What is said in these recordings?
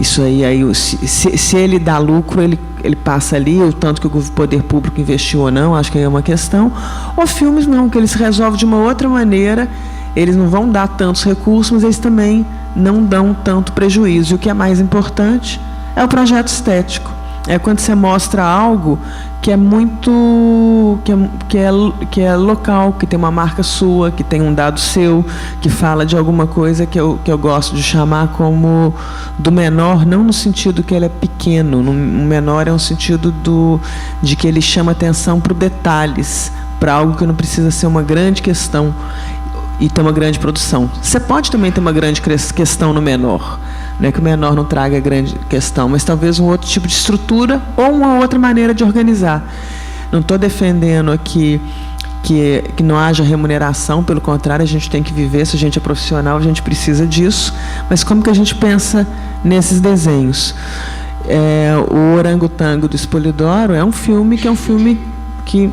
Isso aí se ele dá lucro, ele passa ali, o tanto que o poder público investiu ou não, acho que é uma questão. Ou filmes não, que eles resolvem de uma outra maneira, eles não vão dar tantos recursos, mas eles também não dão tanto prejuízo. E o que é mais importante é o projeto estético. É quando você mostra algo que é muito, que é local, que tem uma marca sua, que tem um dado seu, que fala de alguma coisa que eu gosto de chamar como do menor, não no sentido que ele é pequeno, no menor é um sentido de que ele chama atenção para os detalhes, para algo que não precisa ser uma grande questão e ter uma grande produção. Você pode também ter uma grande questão no menor, não é que o menor não traga grande questão, mas talvez um outro tipo de estrutura ou uma outra maneira de organizar. Não estou defendendo aqui que não haja remuneração, pelo contrário, a gente tem que viver, se a gente é profissional, a gente precisa disso, mas como que a gente pensa nesses desenhos? O Orangotango do Espolidoro é um filme que,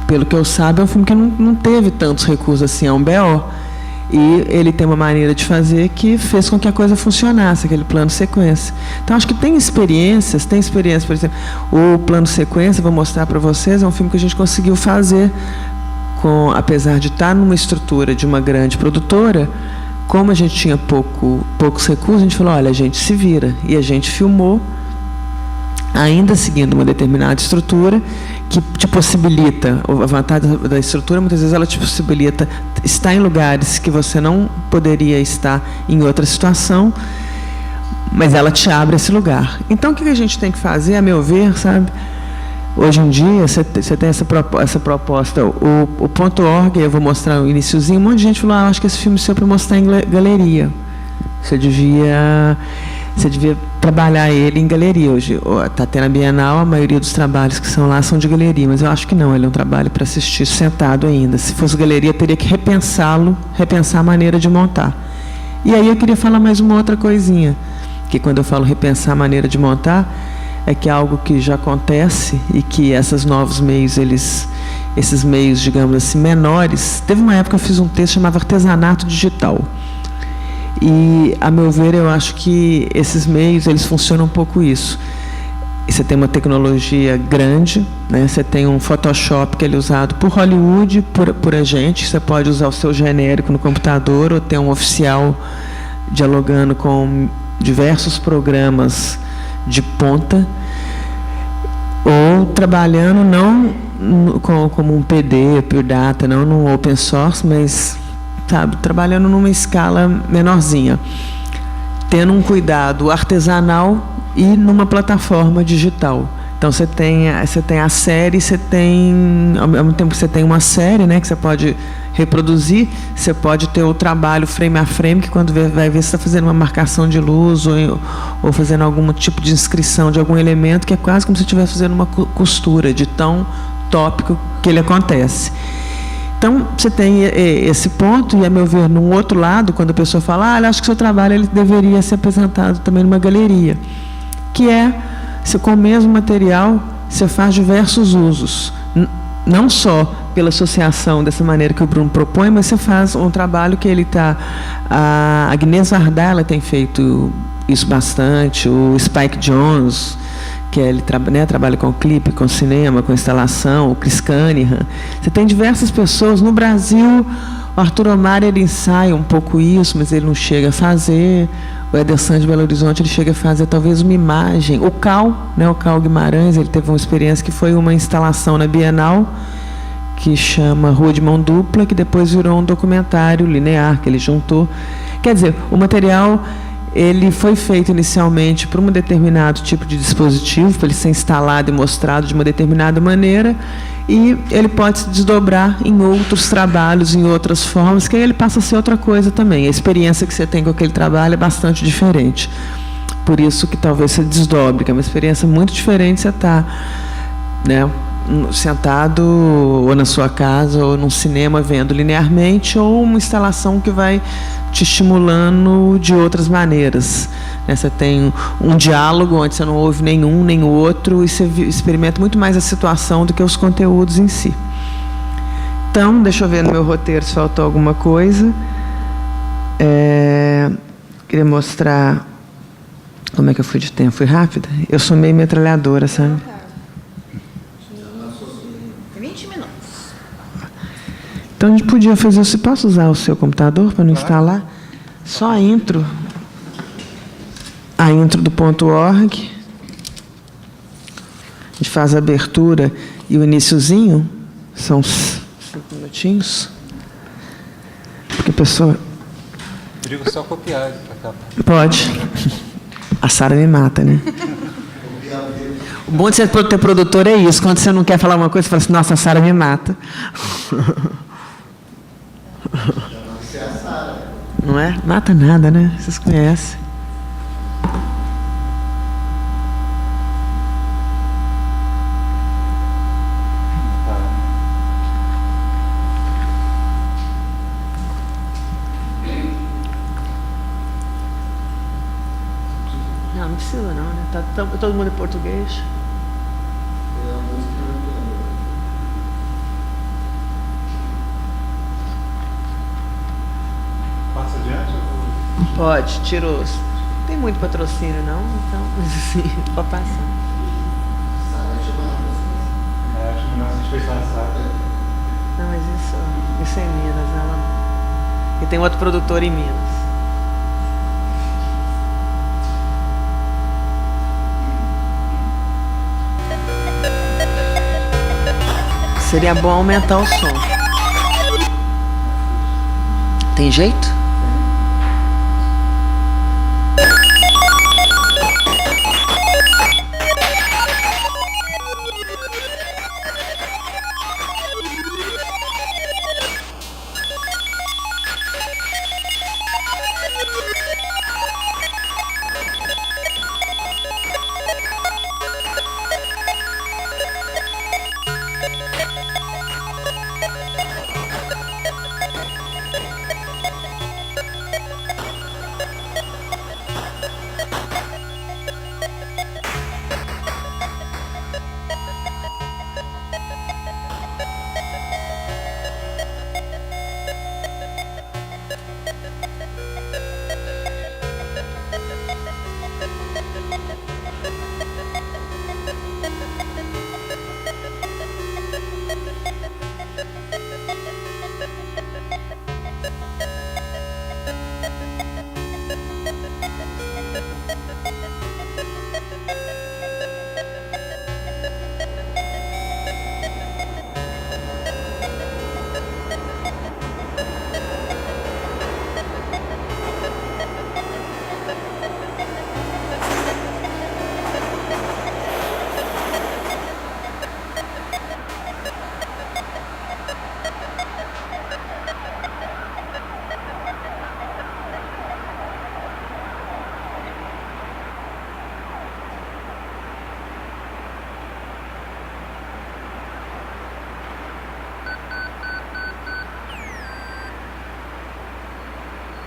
pelo que eu saiba, é um filme que não teve tantos recursos assim, é um BO. E ele tem uma maneira de fazer que fez com que a coisa funcionasse, aquele plano sequência. Então, acho que tem experiências, por exemplo, o plano sequência, vou mostrar para vocês, é um filme que a gente conseguiu fazer, apesar de estar numa estrutura de uma grande produtora, como a gente tinha poucos recursos, a gente falou, olha, a gente se vira. E a gente filmou, ainda seguindo uma determinada estrutura, que te possibilita, a vantagem da estrutura, muitas vezes ela te possibilita estar em lugares que você não poderia estar em outra situação, mas ela te abre esse lugar. Então, o que a gente tem que fazer, a meu ver, sabe? Hoje em dia, você tem essa proposta, o .org, eu vou mostrar o iniciozinho, um monte de gente falou, acho que esse filme é seu para mostrar em galeria. Você devia trabalhar ele em galeria. Hoje está tendo a Bienal, a maioria dos trabalhos que são lá são de galeria, mas eu acho que não, ele é um trabalho para assistir sentado ainda. Se fosse galeria, teria que repensar a maneira de montar. E aí eu queria falar mais uma outra coisinha, que quando eu falo repensar a maneira de montar, é que é algo que já acontece e que esses novos meios, esses meios, digamos assim, menores. Teve uma época que eu fiz um texto chamado Artesanato Digital. E, a meu ver, eu acho que esses meios, eles funcionam um pouco isso. Você tem uma tecnologia grande, né? Você tem um Photoshop que ele é usado por Hollywood, por a gente. Você pode usar o seu genérico no computador ou ter um oficial dialogando com diversos programas de ponta, ou trabalhando não como um PD, Pure Data, não no open source, mas trabalhando numa escala menorzinha, tendo um cuidado artesanal e numa plataforma digital. Então, você tem a série, ao mesmo tempo que você tem uma série, né, que você pode reproduzir, você pode ter o trabalho frame a frame, que quando vai ver, você está fazendo uma marcação de luz ou fazendo algum tipo de inscrição de algum elemento, que é quase como se estivesse fazendo uma costura, de tão tópico que ele acontece. Então, você tem esse ponto, e, a meu ver, num outro lado, quando a pessoa fala, acho que o seu trabalho ele deveria ser apresentado também numa galeria, que é, com o mesmo material, você faz diversos usos, não só pela associação dessa maneira que o Bruno propõe, mas você faz um trabalho que ele está... A Agnès Varda, ela tem feito isso bastante, o Spike Jonze, que ele trabalha com clipe, com cinema, com instalação, o Chris Cunningham. Você tem diversas pessoas. No Brasil, o Arthur Omar, ele ensaia um pouco isso, mas ele não chega a fazer. O Ederson de Belo Horizonte, ele chega a fazer talvez uma imagem. O Cal Guimarães, ele teve uma experiência que foi uma instalação na Bienal, que chama Rua de Mão Dupla, que depois virou um documentário linear, que ele juntou. Quer dizer, o material... ele foi feito inicialmente para um determinado tipo de dispositivo, para ele ser instalado e mostrado de uma determinada maneira, e ele pode se desdobrar em outros trabalhos, em outras formas, que aí ele passa a ser outra coisa também. A experiência que você tem com aquele trabalho é bastante diferente. Por isso que talvez você desdobre, que é uma experiência muito diferente você estar, né, sentado ou na sua casa ou num cinema vendo linearmente, ou uma instalação que vai te estimulando de outras maneiras, né? Você tem um diálogo onde você não ouve nenhum nem o outro, e você experimenta muito mais a situação do que os conteúdos em si. Então, deixa eu ver no meu roteiro se faltou alguma coisa. Queria mostrar como é que eu fui de tempo? Fui rápida? Eu sou meio metralhadora, sabe? 20 minutos. Então a gente podia fazer... Você posso usar o seu computador para não instalar? Só a intro. A intro do .org. A gente faz a abertura e o iniciozinho. São 5 minutinhos. Porque a pessoa... Digo só copiar para cá. Pode. A Sara me mata, né? O bom de ser ter produtor é isso. Quando você não quer falar uma coisa, você fala assim, nossa, a Sara me mata. Não é? Mata nada, né? Vocês conhecem. Não, não precisa não, né? Tá todo mundo em português. Passa adiante? Pode, tirou. Não tem muito patrocínio, não? Então, sim, pode passar. Acho melhor a gente fechar a sala. Não, mas isso é em Minas, ela... E tem outro produtor em Minas. Seria bom aumentar o som. Tem jeito?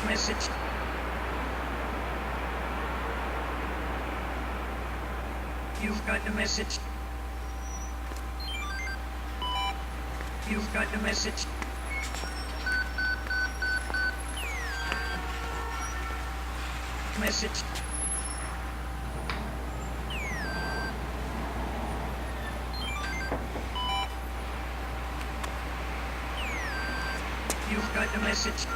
Message. You've got the message. You've got the message. Message. You've got the message.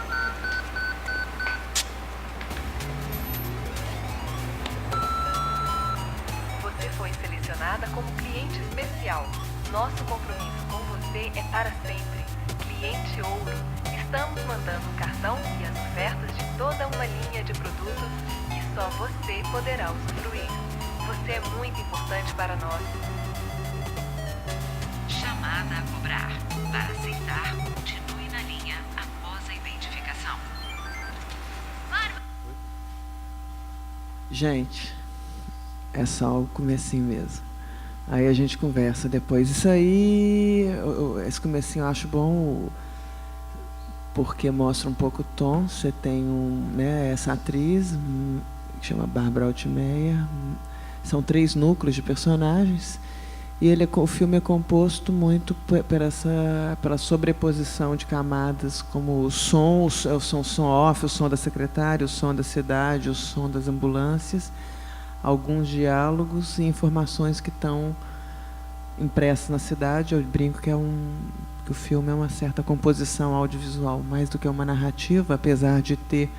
Você foi selecionada como cliente especial. Nosso compromisso com você é para sempre. Cliente Ouro. Estamos mandando um cartão e as ofertas de toda uma linha de produtos que só você poderá usufruir. Você é muito importante para nós. Chamada a cobrar. Para aceitar, continue na linha após a identificação. Gente, é só o comecinho mesmo. Aí a gente conversa depois. Isso aí, esse comecinho eu acho bom, porque mostra um pouco o tom. Você tem essa atriz, que chama Bárbara Altmeyer. São 3 núcleos de personagens. E o filme é composto muito pela sobreposição de camadas, como o som off, o som da secretária, o som da cidade, o som das ambulâncias, alguns diálogos e informações que estão impressas na cidade. Eu brinco que que o filme é uma certa composição audiovisual, mais do que uma narrativa, apesar de ter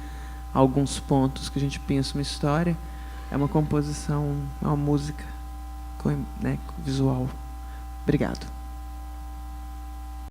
alguns pontos que a gente pensa uma história, é uma composição, é uma música, né, visual. Obrigado.